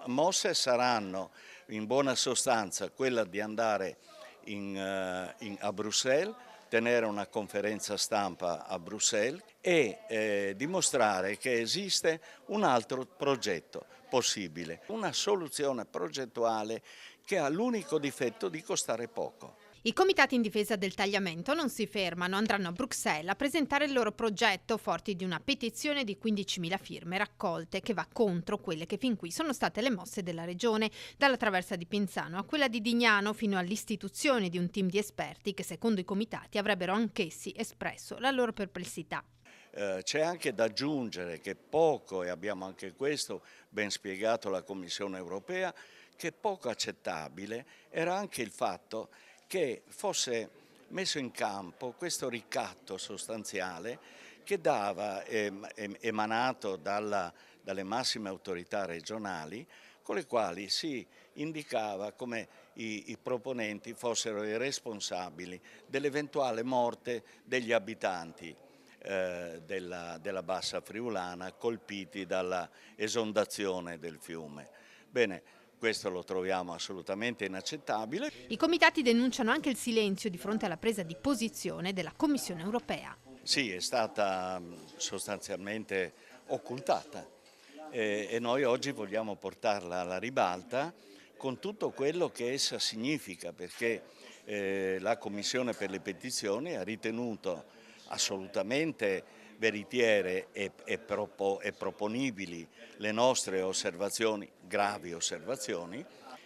mosse saranno in buona sostanza quella di andare a Bruxelles, tenere una conferenza stampa a Bruxelles e dimostrare che esiste un altro progetto possibile, una soluzione progettuale che ha l'unico difetto di costare poco. I comitati in difesa del tagliamento non si fermano, andranno a Bruxelles a presentare il loro progetto forti di una petizione di 15.000 firme raccolte che va contro quelle che fin qui sono state le mosse della regione, dalla traversa di Pinzano a quella di Dignano fino all'istituzione di un team di esperti che secondo i comitati avrebbero anch'essi espresso la loro perplessità. C'è anche da aggiungere che poco, e abbiamo anche questo ben spiegato alla Commissione europea, che poco accettabile era anche il fatto che fosse messo in campo questo ricatto sostanziale che dava, emanato dalle massime autorità regionali, con le quali si indicava come i proponenti fossero i responsabili dell'eventuale morte degli abitanti della Bassa Friulana colpiti dalla esondazione del fiume. Bene, questo lo troviamo assolutamente inaccettabile. I comitati denunciano anche il silenzio di fronte alla presa di posizione della Commissione europea. Sì, è stata sostanzialmente occultata e noi oggi vogliamo portarla alla ribalta con tutto quello che essa significa, perché la Commissione per le petizioni ha ritenuto assolutamente veritiere e proponibili le nostre osservazioni, gravi osservazioni,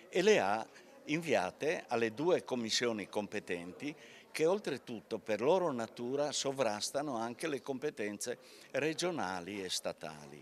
e le ha inviate alle due commissioni competenti che oltretutto per loro natura sovrastano anche le competenze regionali e statali.